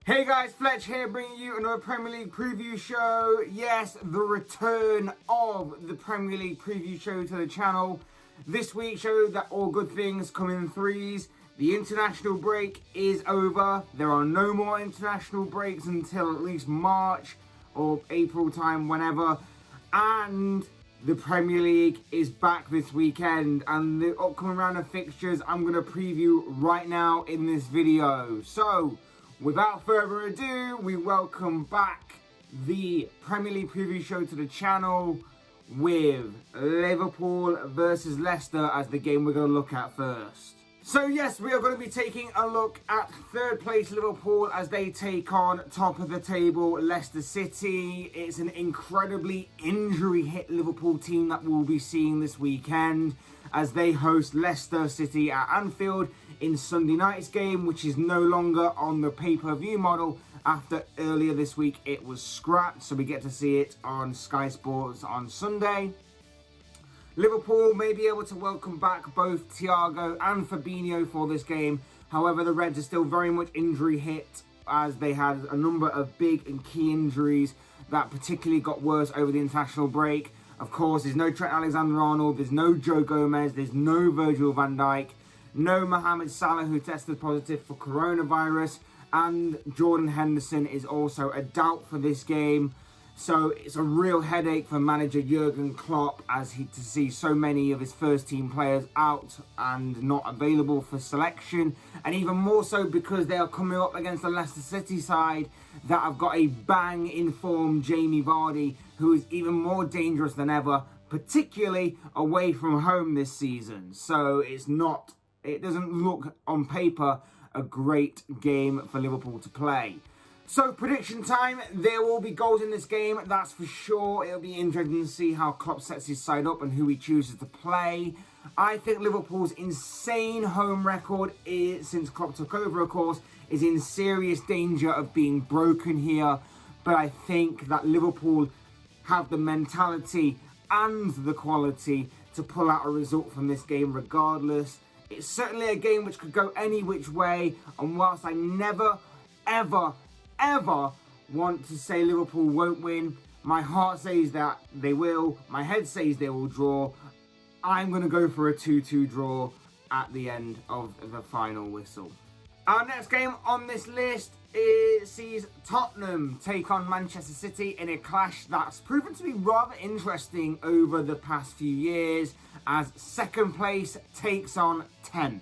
Hey guys, Fletch here bringing you another Premier League preview show. Yes, the return of the Premier League preview show to the channel. This week showed that all good things come in threes. The international break is over. There are no more international breaks until at least March or April time, whenever. And the Premier League is back this weekend, and the upcoming round of fixtures I'm going to preview right now in this video. So, without further ado, we welcome back the Premier League preview show to the channel with Liverpool versus Leicester as the game we're going to look at first. So yes, we are going to be taking a look at third place Liverpool as they take on top of the table Leicester City. It's an incredibly injury hit Liverpool team that we'll be seeing this weekend as they host Leicester City at Anfield in Sunday night's game, which is no longer on the pay-per-view model after earlier this week it was scrapped, so we get to see it on Sky Sports on Sunday. Liverpool may be able to welcome back both Thiago and Fabinho for this game. However, the Reds are still very much injury hit as they had a number of big and key injuries that particularly got worse over the international break. Of course, there's no Trent Alexander-Arnold, there's no Joe Gomez, there's no Virgil van Dijk, no Mohamed Salah, who tested positive for coronavirus, and Jordan Henderson is also a doubt for this game. So it's a real headache for manager Jurgen Klopp as to see so many of his first team players out and not available for selection, and even more so because they are coming up against the Leicester City side that have got a bang informed Jamie Vardy, who is even more dangerous than ever, particularly away from home this season. So it doesn't look on paper a great game for Liverpool to play. So, prediction time. There will be goals in this game, that's for sure. It'll be interesting to see how Klopp sets his side up and who he chooses to play. I think Liverpool's insane home record, since Klopp took over, of course, is in serious danger of being broken here. But I think that Liverpool have the mentality and the quality to pull out a result from this game regardless. It's certainly a game which could go any which way, and whilst I never, ever want to say Liverpool won't win, my heart says that they will, my head says they will draw. I'm going to go for a 2-2 draw at the end of the final whistle. Our next game on this list sees Tottenham take on Manchester City in a clash that's proven to be rather interesting over the past few years as second place takes on 10th.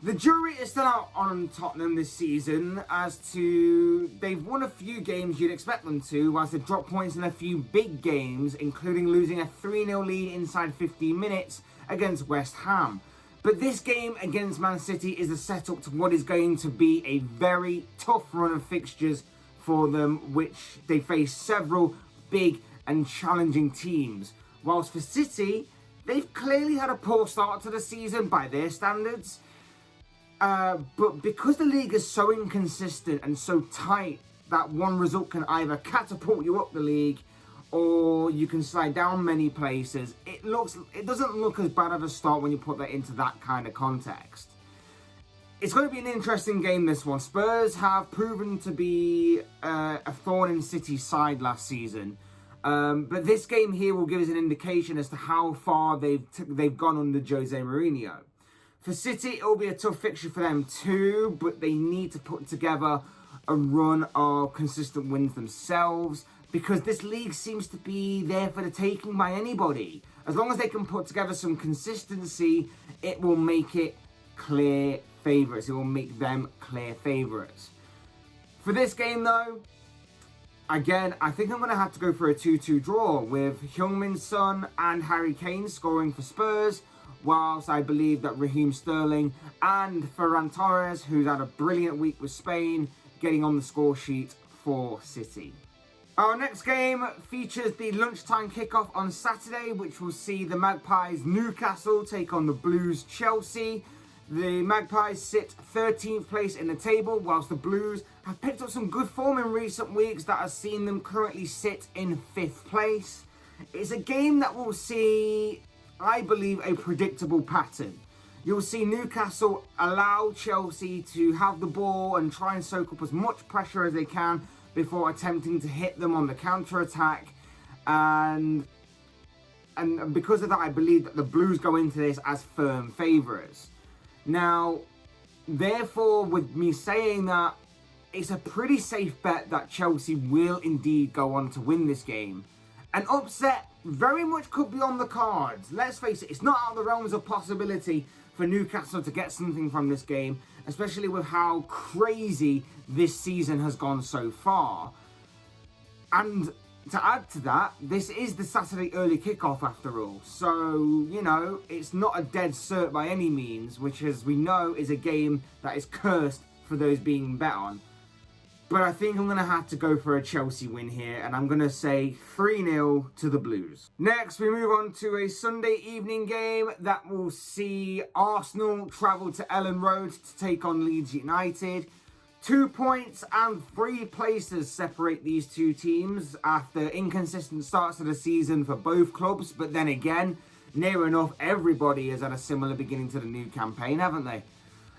The jury is still out on Tottenham this season as to they've won a few games you'd expect them to, whilst they've dropped points in a few big games, including losing a 3-0 lead inside 15 minutes against West Ham. But this game against Man City is a setup to what is going to be a very tough run of fixtures for them, which they face several big and challenging teams. Whilst for City, they've clearly had a poor start to the season by their standards. But because the league is so inconsistent and so tight that one result can either catapult you up the league or you can slide down many places, it doesn't look as bad of a start when you put that into that kind of context. It's going to be an interesting game, this one. Spurs have proven to be a thorn in City's side last season. But this game here will give us an indication as to how far they've gone under Jose Mourinho. For City, it will be a tough fixture for them too, but they need to put together a run of consistent wins themselves because this league seems to be there for the taking by anybody. As long as they can put together some consistency, it will make it clear favourites. It will make them clear favourites. For this game though, again, I think I'm going to have to go for a 2-2 draw with Heung-min Son and Harry Kane scoring for Spurs, whilst I believe that Raheem Sterling and Ferran Torres, who's had a brilliant week with Spain, getting on the score sheet for City. Our next game features the lunchtime kickoff on Saturday, which will see the Magpies Newcastle take on the Blues Chelsea. The Magpies sit 13th place in the table, whilst the Blues have picked up some good form in recent weeks that has seen them currently sit in 5th place. It's a game that will see, I believe, a predictable pattern. You'll see Newcastle allow Chelsea to have the ball and try and soak up as much pressure as they can before attempting to hit them on the counter-attack. And because of that, I believe that the Blues go into this as firm favourites. Now, therefore, with me saying that, it's a pretty safe bet that Chelsea will indeed go on to win this game. An upset very much could be on the cards. Let's face it, it's not out of the realms of possibility for Newcastle to get something from this game, especially with how crazy this season has gone so far. And to add to that, this is the Saturday early kickoff after all. So, you know, it's not a dead cert by any means, which as we know is a game that is cursed for those being bet on. But I think I'm going to have to go for a Chelsea win here, and I'm going to say 3-0 to the Blues. Next, we move on to a Sunday evening game that will see Arsenal travel to Ellen Road to take on Leeds United. 2 points and 3 places separate these two teams after inconsistent starts to the season for both clubs. But then again, near enough everybody has had a similar beginning to the new campaign, haven't they?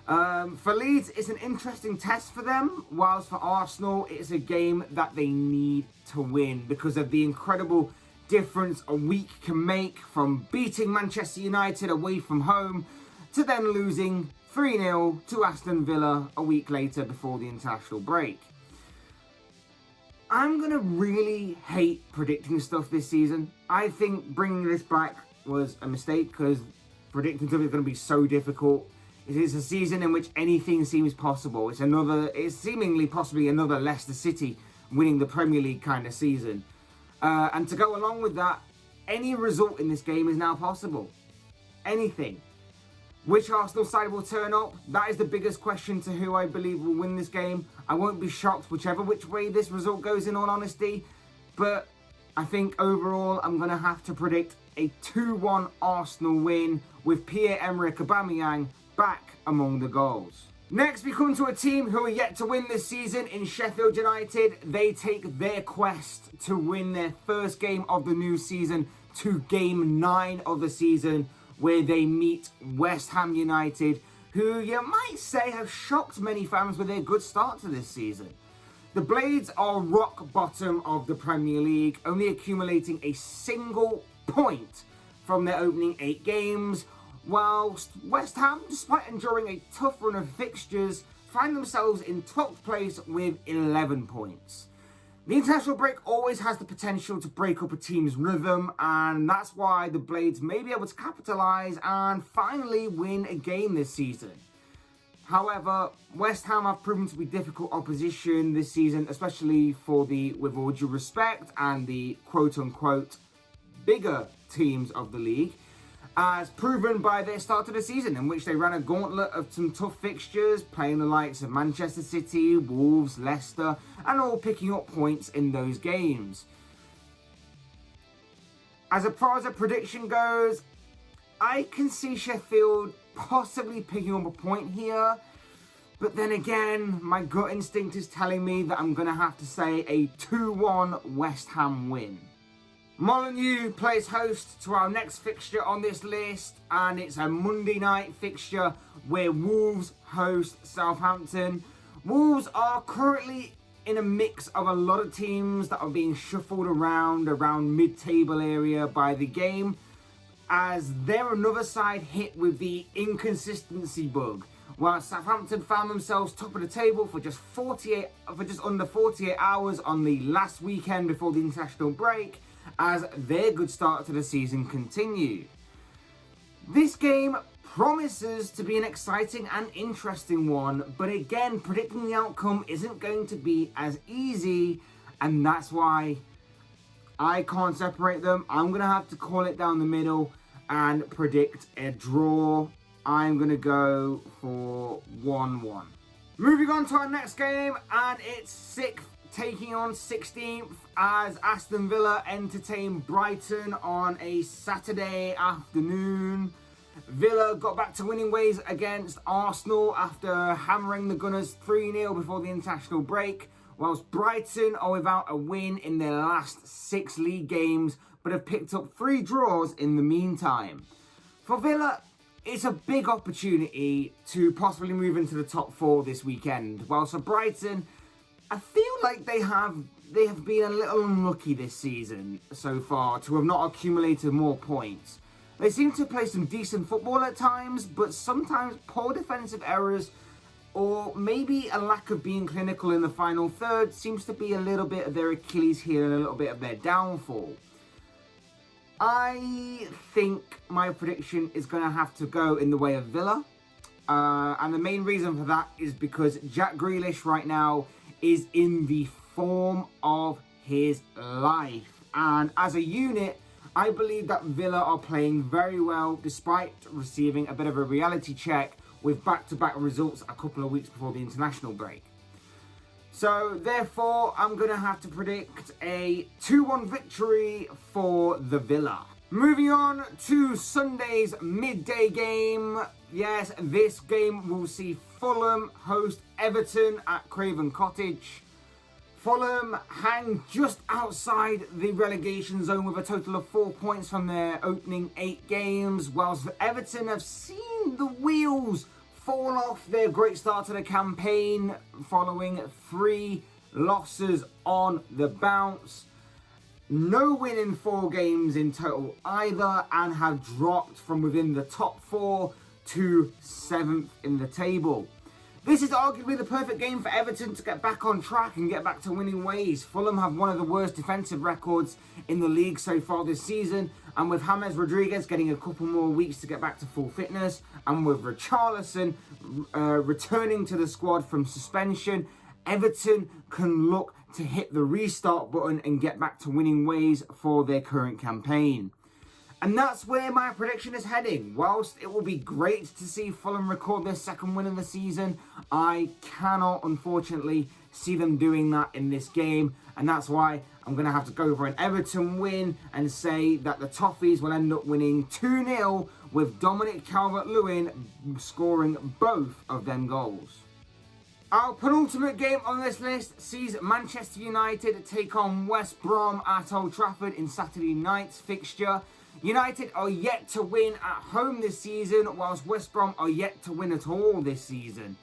For Leeds, it's an interesting test for them, whilst for Arsenal, it's a game that they need to win because of the incredible difference a week can make from beating Manchester United away from home to then losing 3-0 to Aston Villa a week later before the international break. I'm going to really hate predicting stuff this season. I think bringing this back was a mistake because predicting stuff is going to be so difficult. It is a season in which anything seems possible. It's seemingly possibly another Leicester City winning the Premier League kind of season. And to go along with that, any result in this game is now possible. Anything. Which Arsenal side will turn up? That is the biggest question to who I believe will win this game. I won't be shocked which way this result goes, in all honesty. But I think overall I'm going to have to predict a 2-1 Arsenal win with Pierre-Emerick Aubameyang back among the goals. Next, we come to a team who are yet to win this season in Sheffield United. They take their quest to win their first game of the new season to game 9 of the season, where they meet West Ham United, who you might say have shocked many fans with their good start to this season. The Blades are rock bottom of the Premier League, only accumulating a single point from their opening 8 games, whilst West Ham, despite enduring a tough run of fixtures, find themselves in 12th place with 11 points. The international break always has the potential to break up a team's rhythm, and that's why the Blades may be able to capitalise and finally win a game this season. However, West Ham have proven to be difficult opposition this season, especially for the, with all due respect, and the quote-unquote bigger teams of the league, as proven by their start to the season, in which they ran a gauntlet of some tough fixtures, playing the likes of Manchester City, Wolves, Leicester, and all picking up points in those games. As far as a prediction goes, I can see Sheffield possibly picking up a point here, but then again, my gut instinct is telling me that I'm going to have to say a 2-1 West Ham win. Molineux plays host to our next fixture on this list, and it's a Monday night fixture where Wolves host Southampton. Wolves are currently in a mix of a lot of teams that are being shuffled around mid-table area by the game, as they're another side hit with the inconsistency bug. While Southampton found themselves top of the table for just under 48 hours on the last weekend before the international break, as their good start to the season continued. This game promises to be an exciting and interesting one, but again, predicting the outcome isn't going to be as easy, and that's why I can't separate them. I'm going to have to call it down the middle and predict a draw. I'm going to go for 1-1. Moving on to our next game, and it's 6th taking on 16th as Aston Villa entertain Brighton on a Saturday afternoon. Villa got back to winning ways against Arsenal after hammering the Gunners 3-0 before the international break, whilst Brighton are without a win in their last 6 league games, but have picked up 3 draws in the meantime. For Villa, it's a big opportunity to possibly move into the top 4 this weekend. Whilst for Brighton, I feel like they have been a little unlucky this season so far to have not accumulated more points. They seem to play some decent football at times, but sometimes poor defensive errors or maybe a lack of being clinical in the final third seems to be a little bit of their Achilles heel and a little bit of their downfall. I think my prediction is going to have to go in the way of Villa. And the main reason for that is because Jack Grealish right now is in the form of his life. And as a unit, I believe that Villa are playing very well despite receiving a bit of a reality check with back-to-back results a couple of weeks before the international break. So therefore, I'm going to have to predict a 2-1 victory for the Villa. Moving on to Sunday's midday game. Yes, this game will see Fulham host Everton at Craven Cottage. Fulham hang just outside the relegation zone with a total of 4 points from their opening 8 games, whilst Everton have seen the wheels fall off their great start to the campaign following 3 losses on the bounce. No win in 4 games in total either, and have dropped from within the top 4 to 7th in the table. This is arguably the perfect game for Everton to get back on track and get back to winning ways. Fulham have one of the worst defensive records in the league so far this season, and with James Rodriguez getting a couple more weeks to get back to full fitness, and with Richarlison returning to the squad from suspension, Everton can look to hit the restart button and get back to winning ways for their current campaign. And that's where my prediction is heading. Whilst it will be great to see Fulham record their 2nd win of the season, I cannot, unfortunately, see them doing that in this game. And that's why I'm going to have to go for an Everton win and say that the Toffees will end up winning 2-0 with Dominic Calvert-Lewin scoring both of them goals. Our penultimate game on this list sees Manchester United take on West Brom at Old Trafford in Saturday night's fixture. United are yet to win at home this season, whilst West Brom are yet to win at all this season.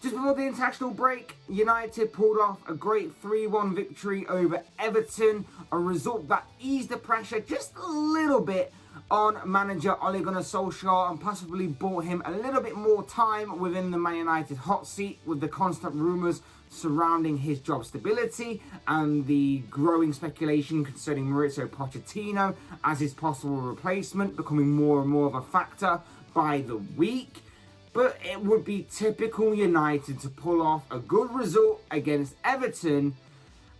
Just before the international break, United pulled off a great 3-1 victory over Everton, a result that eased the pressure just a little bit on manager Ole Gunnar Solskjaer and possibly bought him a little bit more time within the Man United hot seat, with the constant rumours surrounding his job stability and the growing speculation concerning Mauricio Pochettino as his possible replacement becoming more and more of a factor by the week. But it would be typical United to pull off a good result against Everton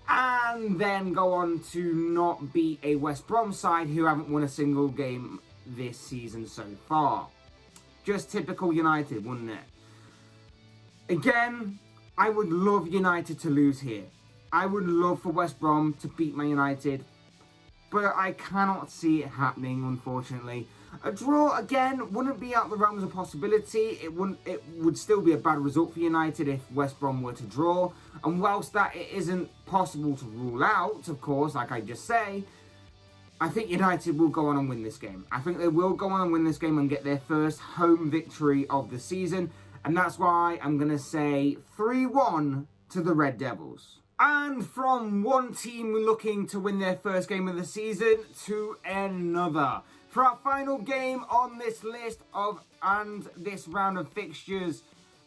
and then go on to not beat a West Brom side who haven't won a single game this season so far. Just typical United, wouldn't it? Again, I would love United to lose here. I would love for West Brom to beat Man United, but I cannot see it happening, unfortunately. A draw, again, wouldn't be out the realms of possibility. It would still be a bad result for United if West Brom were to draw. And whilst that it isn't possible to rule out, of course, like I just say, I think United will go on and win this game. I think they will go on and win this game and get their first home victory of the season. And that's why I'm going to say 3-1 to the Red Devils. And from one team looking to win their first game of the season to another. For our final game on this list and this round of fixtures,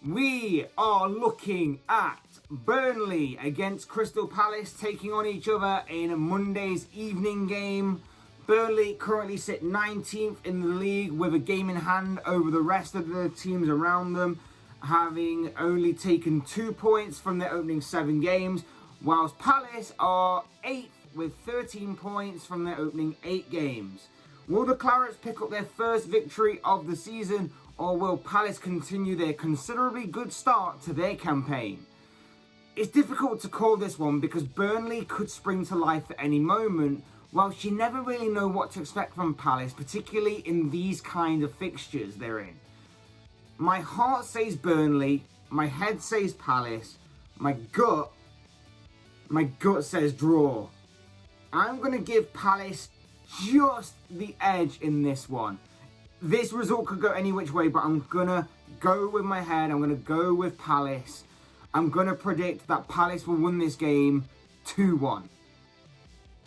we are looking at Burnley against Crystal Palace taking on each other in Monday's evening game. Burnley currently sit 19th in the league with a game in hand over the rest of the teams around them, having only taken 2 points from their opening 7 games, whilst Palace are 8th with 13 points from their opening 8 games. Will the Clarets pick up their first victory of the season, or will Palace continue their considerably good start to their campaign? It's difficult to call this one because Burnley could spring to life at any moment, whilst you never really know what to expect from Palace, particularly in these kind of fixtures they're in. My heart says Burnley, my head says Palace, my gut says draw. I'm going to give Palace just the edge in this one. This result could go any which way, but I'm going to go with my head. I'm going to go with Palace. I'm going to predict that Palace will win this game 2-1.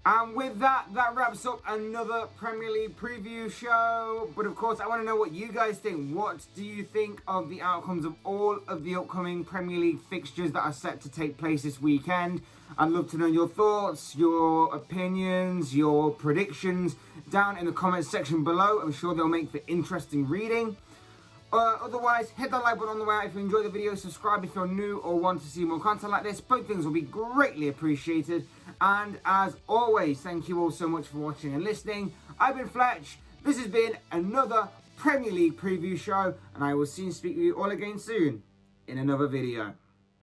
And with that, that wraps up another Premier League preview show. But of course, I want to know what you guys think. What do you think of the outcomes of all of the upcoming Premier League fixtures that are set to take place this weekend? I'd love to know your thoughts, your opinions, your predictions down in the comments section below. I'm sure they'll make for interesting reading. Otherwise, hit that like button on the way out if you enjoyed the video. Subscribe if you're new or want to see more content like this. Both things will be greatly appreciated. And as always, thank you all so much for watching and listening. I've been Fletch. This has been another Premier League preview show. And I will see and speak with you all again soon in another video.